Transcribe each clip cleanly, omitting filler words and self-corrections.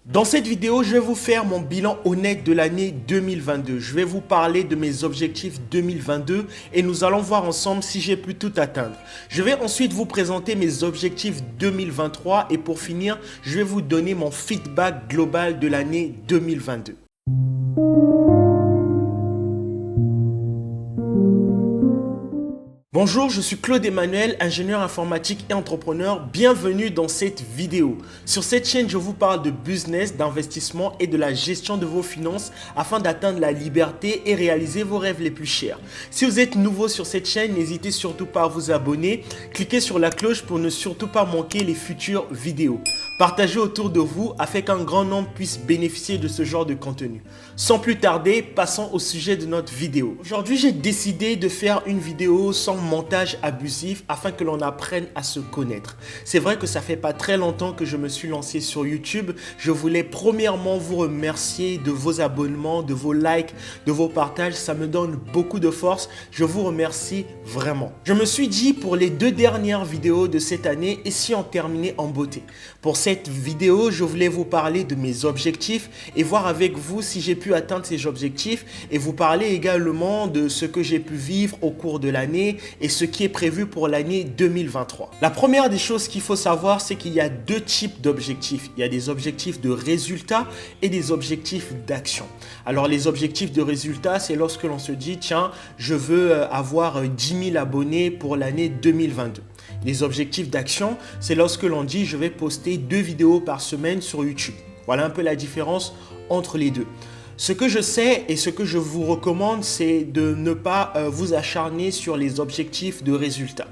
Dans cette vidéo, je vais vous faire mon bilan honnête de l'année 2022. Je vais vous parler de mes objectifs 2022 et nous allons voir ensemble si j'ai pu tout atteindre. Je vais ensuite vous présenter mes objectifs 2023 et pour finir, je vais vous donner mon feedback global de l'année 2022. Bonjour, je suis Claude Emmanuel, ingénieur informatique et entrepreneur. Bienvenue dans cette vidéo. Sur cette chaîne, je vous parle de business, d'investissement et de la gestion de vos finances afin d'atteindre la liberté et réaliser vos rêves les plus chers. Si vous êtes nouveau sur cette chaîne, n'hésitez surtout pas à vous abonner. Cliquez sur la cloche pour ne surtout pas manquer les futures vidéos. Partagez autour de vous afin qu'un grand nombre puisse bénéficier de ce genre de contenu. Sans plus tarder, passons au sujet de notre vidéo. Aujourd'hui, j'ai décidé de faire une vidéo sans montage abusif afin que l'on apprenne à se connaître. C'est vrai que ça fait pas très longtemps que je me suis lancé sur YouTube. Je voulais premièrement vous remercier de vos abonnements, de vos likes, de vos partages. Ça me donne beaucoup de force. Je vous remercie vraiment. Je me suis dit pour les 2 dernières vidéos de cette année, et si on terminait en beauté. Pour cette vidéo, je voulais vous parler de mes objectifs et voir avec vous si j'ai pu atteindre ces objectifs et vous parler également de ce que j'ai pu vivre au cours de l'année et ce qui est prévu pour l'année 2023. La première des choses qu'il faut savoir, c'est qu'il y a 2 types d'objectifs. Il y a des objectifs de résultats et des objectifs d'action. Alors les objectifs de résultats, c'est lorsque l'on se dit, tiens, je veux avoir 10 000 abonnés pour l'année 2022. Les objectifs d'action, c'est lorsque l'on dit, je vais poster 2 vidéos par semaine sur YouTube. Voilà un peu la différence entre les deux. Ce que je sais et ce que je vous recommande, c'est de ne pas vous acharner sur les objectifs de résultats.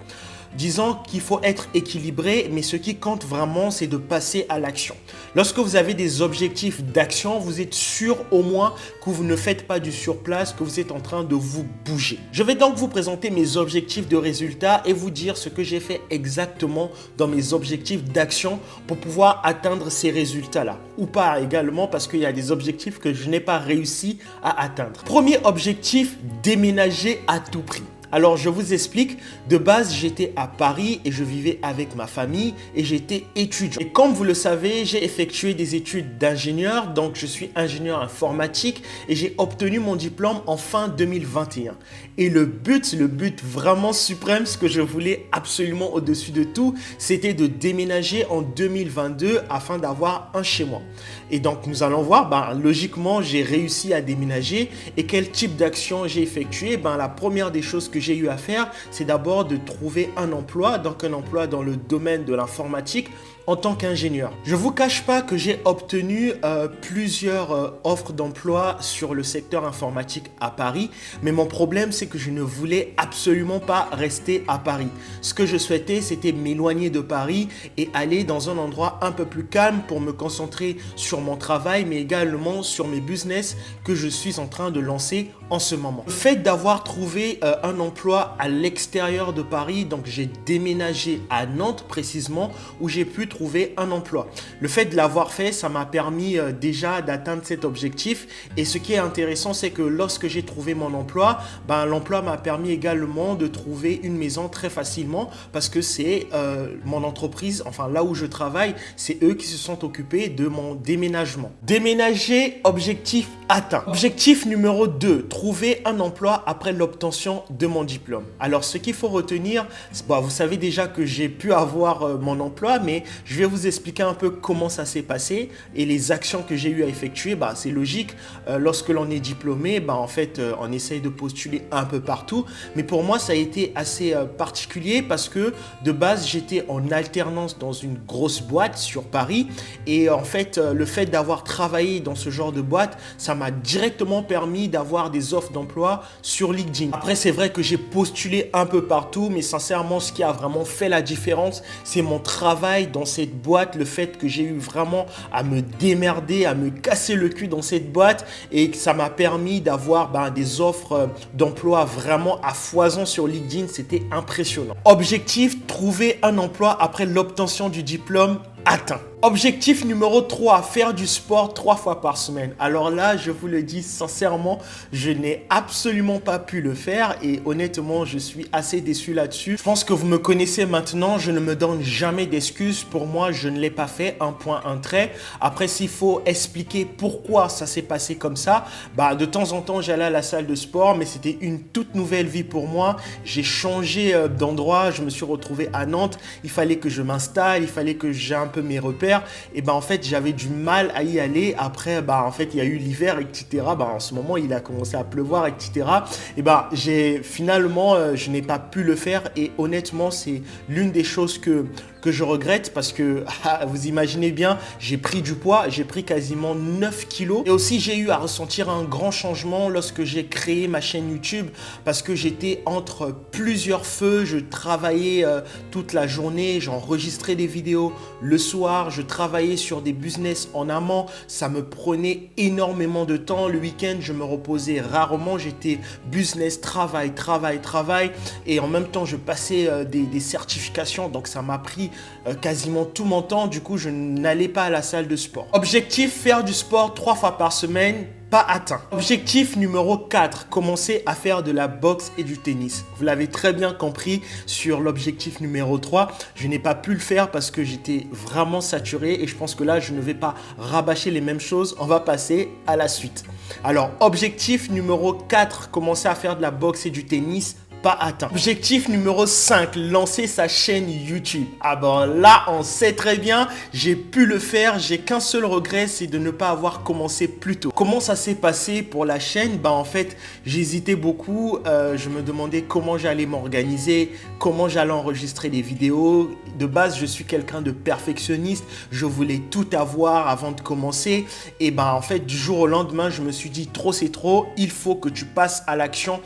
Disons qu'il faut être équilibré, mais ce qui compte vraiment, c'est de passer à l'action. Lorsque vous avez des objectifs d'action, vous êtes sûr au moins que vous ne faites pas du surplace, que vous êtes en train de vous bouger. Je vais donc vous présenter mes objectifs de résultats et vous dire ce que j'ai fait exactement dans mes objectifs d'action pour pouvoir atteindre ces résultats-là. Ou pas également parce qu'il y a des objectifs que je n'ai pas réussi à atteindre. Premier objectif, déménager à tout prix. Alors, je vous explique. De base, j'étais à Paris et je vivais avec ma famille et j'étais étudiant. Et comme vous le savez, j'ai effectué des études d'ingénieur. Donc, je suis ingénieur informatique et j'ai obtenu mon diplôme en fin 2021. Et le but vraiment suprême, ce que je voulais absolument au-dessus de tout, c'était de déménager en 2022 afin d'avoir un chez moi. Et donc, nous allons voir, logiquement, j'ai réussi à déménager. Et quel type d'action j'ai effectué? La première des choses que j'ai eu à faire, c'est d'abord de trouver un emploi, donc un emploi dans le domaine de l'informatique en tant qu'ingénieur. Je ne vous cache pas que j'ai obtenu plusieurs offres d'emploi sur le secteur informatique à Paris, mais mon problème, c'est que je ne voulais absolument pas rester à Paris. Ce que je souhaitais, c'était m'éloigner de Paris et aller dans un endroit un peu plus calme pour me concentrer sur mon travail, mais également sur mes business que je suis en train de lancer en ce moment. Le fait d'avoir trouvé un emploi à l'extérieur de Paris, donc j'ai déménagé à Nantes précisément, où j'ai pu trouver un emploi. Le fait de l'avoir fait, ça m'a permis déjà d'atteindre cet objectif. Et ce qui est intéressant, c'est que lorsque j'ai trouvé mon emploi, l'emploi m'a permis également de trouver une maison très facilement parce que c'est mon entreprise, enfin là où je travaille, c'est eux qui se sont occupés de mon déménagement. Déménager, objectif atteint. Objectif numéro 2, trouver un emploi après l'obtention de mon diplôme. Alors ce qu'il faut retenir, vous savez déjà que j'ai pu avoir mon emploi, mais je vais vous expliquer un peu comment ça s'est passé et les actions que j'ai eu à effectuer. C'est logique, lorsque l'on est diplômé, en fait, on essaye de postuler un peu partout. Mais pour moi, ça a été assez particulier parce que de base, j'étais en alternance dans une grosse boîte sur Paris. Et en fait, le fait d'avoir travaillé dans ce genre de boîte, ça m'a directement permis d'avoir des offres d'emploi sur LinkedIn. Après, c'est vrai que j'ai postulé un peu partout, mais sincèrement, ce qui a vraiment fait la différence, c'est mon travail dans cette boîte, le fait que j'ai eu vraiment à me démerder, à me casser le cul dans cette boîte et que ça m'a permis d'avoir des offres d'emploi vraiment à foison sur LinkedIn, c'était impressionnant. Objectif, trouver un emploi après l'obtention du diplôme atteint. Objectif numéro 3, faire du sport 3 fois par semaine. Alors là, je vous le dis sincèrement, je n'ai absolument pas pu le faire et honnêtement, je suis assez déçu là-dessus. Je pense que vous me connaissez maintenant, je ne me donne jamais d'excuses. Pour moi, je ne l'ai pas fait, un point, un trait. Après, s'il faut expliquer pourquoi ça s'est passé comme ça, de temps en temps, j'allais à la salle de sport, mais c'était une toute nouvelle vie pour moi. J'ai changé d'endroit, je me suis retrouvé à Nantes. Il fallait que je m'installe, il fallait que j'ai un peu mes repères. Et en fait, j'avais du mal à y aller. Après, en fait, il y a eu l'hiver, etc. En ce moment, il a commencé à pleuvoir, etc. Et je n'ai pas pu le faire. Et honnêtement, c'est l'une des choses que je regrette parce que, vous imaginez bien, j'ai pris du poids, j'ai pris quasiment 9 kilos. Et aussi, j'ai eu à ressentir un grand changement lorsque j'ai créé ma chaîne YouTube parce que j'étais entre plusieurs feux. Je travaillais toute la journée, j'enregistrais des vidéos le soir, je travaillais sur des business en amont. Ça me prenait énormément de temps. Le week-end, je me reposais rarement. J'étais business, travail. Et en même temps, je passais des certifications. Donc, ça m'a pris quasiment tout mon temps. Du coup, je n'allais pas à la salle de sport. Objectif, faire du sport 3 fois par semaine. Pas atteint. Objectif numéro 4, commencer à faire de la boxe et du tennis. Vous l'avez très bien compris sur l'objectif numéro 3. Je n'ai pas pu le faire parce que j'étais vraiment saturé et je pense que là, je ne vais pas rabâcher les mêmes choses. On va passer à la suite. Alors, objectif numéro 4, commencer à faire de la boxe et du tennis. Pas atteint. Objectif numéro 5, lancer sa chaîne YouTube. Là, on sait très bien, j'ai pu le faire, j'ai qu'un seul regret, c'est de ne pas avoir commencé plus tôt. Comment ça s'est passé pour la chaîne? En fait, j'hésitais beaucoup, je me demandais comment j'allais m'organiser, comment j'allais enregistrer des vidéos. De base, je suis quelqu'un de perfectionniste, je voulais tout avoir avant de commencer. Et en fait, du jour au lendemain, je me suis dit, trop c'est trop, il faut que tu passes à l'action,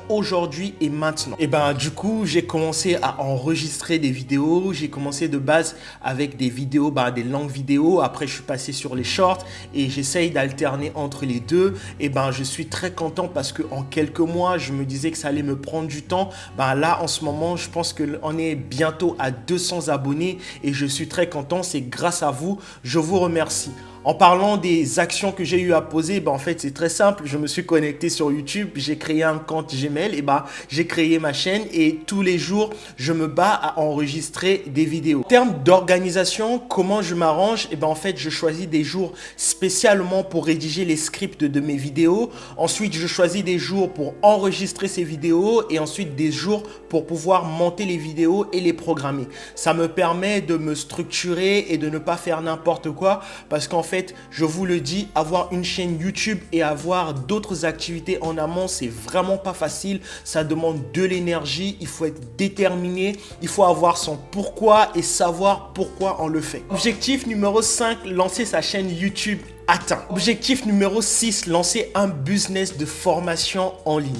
aujourd'hui et maintenant. Et du coup, j'ai commencé à enregistrer des vidéos. J'ai commencé de base avec des vidéos, des longues vidéos. Après, je suis passé sur les shorts et j'essaye d'alterner entre les deux. Et je suis très content parce que en quelques mois, je me disais que ça allait me prendre du temps. Là, en ce moment, je pense qu'on est bientôt à 200 abonnés et je suis très content. C'est grâce à vous. Je vous remercie. En parlant des actions que j'ai eu à poser, en fait, c'est très simple. Je me suis connecté sur YouTube, j'ai créé un compte Gmail, et j'ai créé ma chaîne et tous les jours, je me bats à enregistrer des vidéos. En termes d'organisation, comment je m'arrange? En fait, je choisis des jours spécialement pour rédiger les scripts de mes vidéos. Ensuite, je choisis des jours pour enregistrer ces vidéos et ensuite des jours pour pouvoir monter les vidéos et les programmer. Ça me permet de me structurer et de ne pas faire n'importe quoi parce qu'en fait, je vous le dis, avoir une chaîne YouTube et avoir d'autres activités en amont, c'est vraiment pas facile. Ça demande de l'énergie, il faut être déterminé, il faut avoir son pourquoi et savoir pourquoi on le fait. Objectif numéro 5, lancer sa chaîne YouTube. Atteint. Objectif numéro 6, lancer un business de formation en ligne.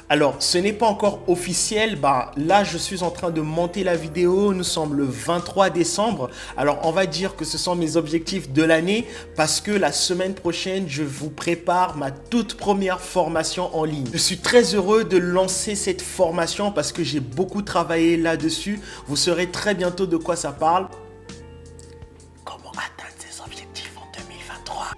Alors, ce n'est pas encore officiel. Là, je suis en train de monter la vidéo. Nous sommes le 23 décembre. Alors, on va dire que ce sont mes objectifs de l'année parce que la semaine prochaine, je vous prépare ma toute première formation en ligne. Je suis très heureux de lancer cette formation parce que j'ai beaucoup travaillé là-dessus. Vous saurez très bientôt de quoi ça parle.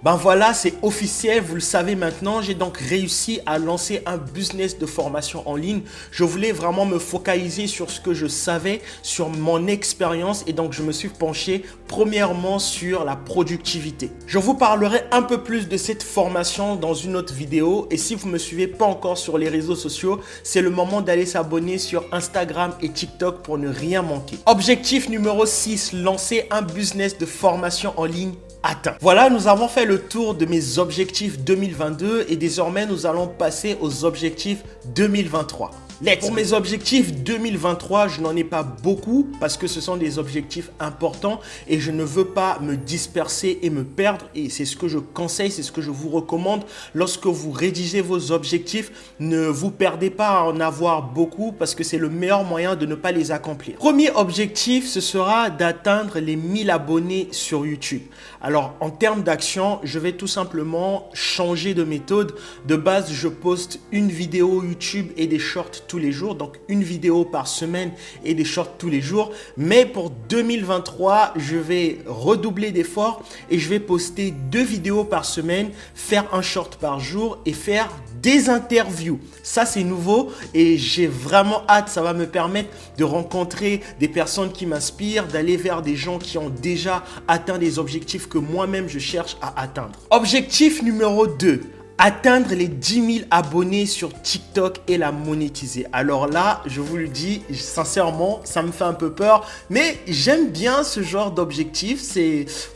Voilà, c'est officiel, vous le savez maintenant. J'ai donc réussi à lancer un business de formation en ligne. Je voulais vraiment me focaliser sur ce que je savais, sur mon expérience et donc je me suis penché premièrement sur la productivité. Je vous parlerai un peu plus de cette formation dans une autre vidéo et si vous ne me suivez pas encore sur les réseaux sociaux, c'est le moment d'aller s'abonner sur Instagram et TikTok pour ne rien manquer. Objectif numéro 6, lancer un business de formation en ligne. Atteint. Voilà, nous avons fait le tour de mes objectifs 2022 et désormais nous allons passer aux objectifs 2023. Pour mes objectifs 2023, je n'en ai pas beaucoup parce que ce sont des objectifs importants et je ne veux pas me disperser et me perdre et c'est ce que je conseille, c'est ce que je vous recommande. Lorsque vous rédigez vos objectifs, ne vous perdez pas à en avoir beaucoup parce que c'est le meilleur moyen de ne pas les accomplir. Premier objectif, ce sera d'atteindre les 1000 abonnés sur YouTube. Alors, en termes d'action, je vais tout simplement changer de méthode. De base, je poste une vidéo YouTube et des shorts tous les jours, donc une vidéo par semaine et des shorts tous les jours. Mais pour 2023, je vais redoubler d'efforts et je vais poster 2 vidéos par semaine, faire un short par jour et faire des interviews. Ça, c'est nouveau et j'ai vraiment hâte. Ça va me permettre de rencontrer des personnes qui m'inspirent, d'aller vers des gens qui ont déjà atteint des objectifs que moi-même je cherche à atteindre. Objectif numéro 2. Atteindre les 10 000 abonnés sur TikTok et la monétiser. Alors là, je vous le dis, sincèrement, ça me fait un peu peur, mais j'aime bien ce genre d'objectif.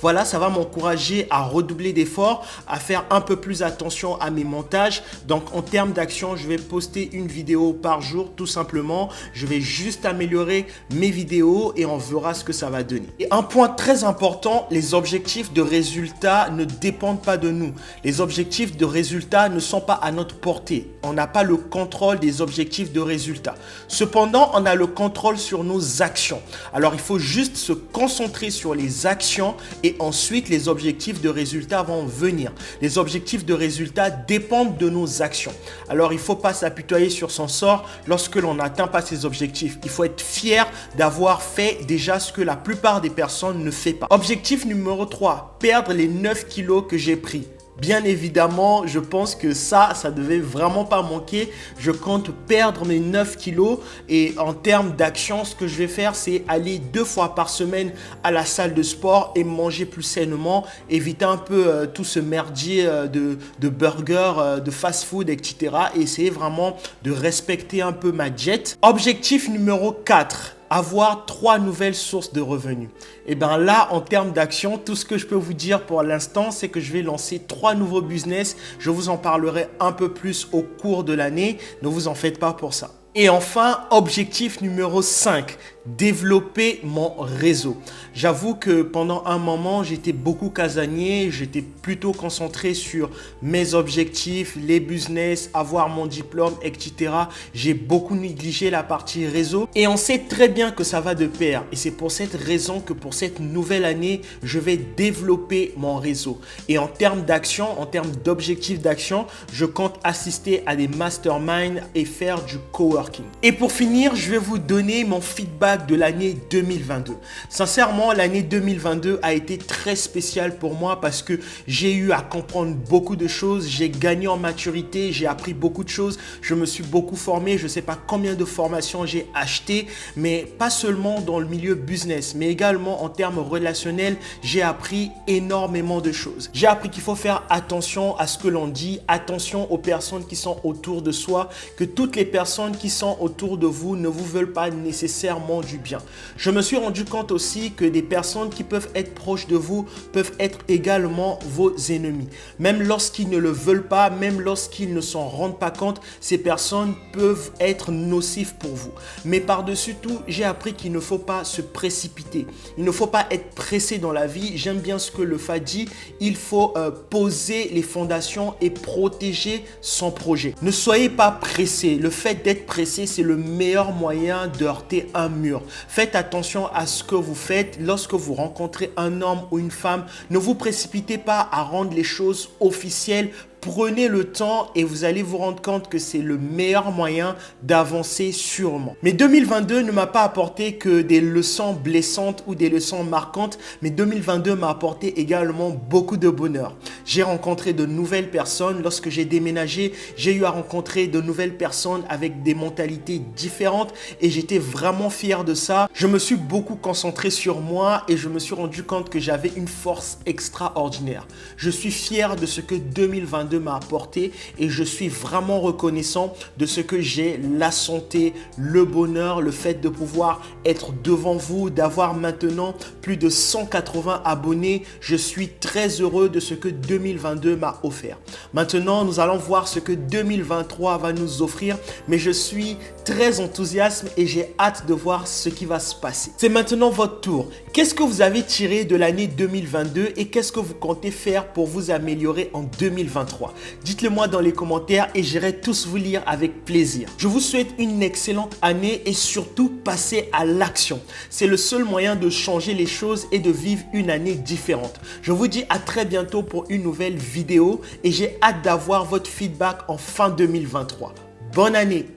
Voilà, ça va m'encourager à redoubler d'efforts, à faire un peu plus attention à mes montages. Donc, en termes d'action, je vais poster une vidéo par jour, tout simplement. Je vais juste améliorer mes vidéos et on verra ce que ça va donner. Et un point très important, les objectifs de résultats ne dépendent pas de nous. Les objectifs de résultats ne sont pas à notre portée. On n'a pas le contrôle des objectifs de résultats. Cependant, on a le contrôle sur nos actions. Alors, il faut juste se concentrer sur les actions et ensuite, les objectifs de résultats vont venir. Les objectifs de résultats dépendent de nos actions. Alors, il ne faut pas s'apitoyer sur son sort lorsque l'on n'atteint pas ses objectifs. Il faut être fier d'avoir fait déjà ce que la plupart des personnes ne font pas. Objectif numéro 3, perdre les 9 kilos que j'ai pris. Bien évidemment, je pense que ça devait vraiment pas manquer. Je compte perdre mes 9 kilos et en termes d'action, ce que je vais faire, c'est aller 2 fois par semaine à la salle de sport et manger plus sainement, éviter un peu tout ce merdier de burgers, de fast-food, etc. Et essayer vraiment de respecter un peu ma diète. Objectif numéro 4. Avoir 3 nouvelles sources de revenus. Et bien là, en termes d'action, tout ce que je peux vous dire pour l'instant, c'est que je vais lancer 3 nouveaux business. Je vous en parlerai un peu plus au cours de l'année. Ne vous en faites pas pour ça. Et enfin, objectif numéro 5, développer mon réseau. J'avoue que pendant un moment, j'étais beaucoup casanier, j'étais plutôt concentré sur mes objectifs, les business, avoir mon diplôme, etc. J'ai beaucoup négligé la partie réseau et on sait très bien que ça va de pair. Et c'est pour cette raison que pour cette nouvelle année, je vais développer mon réseau. Et en termes d'action, en termes d'objectifs d'action, je compte assister à des masterminds et faire du coworking. Et pour finir, je vais vous donner mon feedback de l'année 2022. Sincèrement, l'année 2022 a été très spéciale pour moi parce que j'ai eu à comprendre beaucoup de choses. J'ai gagné en maturité, j'ai appris beaucoup de choses. Je me suis beaucoup formé. Je ne sais pas combien de formations j'ai acheté, mais pas seulement dans le milieu business, mais également en termes relationnels, j'ai appris énormément de choses. J'ai appris qu'il faut faire attention à ce que l'on dit, attention aux personnes qui sont autour de soi, que toutes les personnes qui sont autour de vous ne vous veulent pas nécessairement du bien. Je me suis rendu compte aussi que des personnes qui peuvent être proches de vous peuvent être également vos ennemis. Même lorsqu'ils ne le veulent pas, même lorsqu'ils ne s'en rendent pas compte, ces personnes peuvent être nocives pour vous. Mais par-dessus tout, j'ai appris qu'il ne faut pas se précipiter. Il ne faut pas être pressé dans la vie. J'aime bien ce que le FA dit. Il faut poser les fondations et protéger son projet. Ne soyez pas pressé. Le fait d'être pressé, c'est le meilleur moyen de heurter un mur. Faites attention à ce que vous faites lorsque vous rencontrez un homme ou une femme. Ne vous précipitez pas à rendre les choses officielles. Prenez le temps et vous allez vous rendre compte que c'est le meilleur moyen d'avancer sûrement. Mais 2022 ne m'a pas apporté que des leçons blessantes ou des leçons marquantes, mais 2022 m'a apporté également beaucoup de bonheur. J'ai rencontré de nouvelles personnes. Lorsque j'ai déménagé, j'ai eu à rencontrer de nouvelles personnes avec des mentalités différentes et j'étais vraiment fier de ça. Je me suis beaucoup concentré sur moi et je me suis rendu compte que j'avais une force extraordinaire. Je suis fier de ce que 2022 m'a apporté et je suis vraiment reconnaissant de ce que j'ai, la santé, le bonheur, le fait de pouvoir être devant vous, d'avoir maintenant plus de 180 abonnés. Je suis très heureux de ce que 2022 m'a offert. Maintenant, nous allons voir ce que 2023 va nous offrir, mais je suis très enthousiaste et j'ai hâte de voir ce qui va se passer. C'est maintenant votre tour. Qu'est-ce que vous avez tiré de l'année 2022 et qu'est-ce que vous comptez faire pour vous améliorer en 2023? Dites-le moi dans les commentaires et j'irai tous vous lire avec plaisir. Je vous souhaite une excellente année et surtout passez à l'action. C'est le seul moyen de changer les choses et de vivre une année différente. Je vous dis à très bientôt pour une nouvelle vidéo et j'ai hâte d'avoir votre feedback en fin 2023. Bonne année!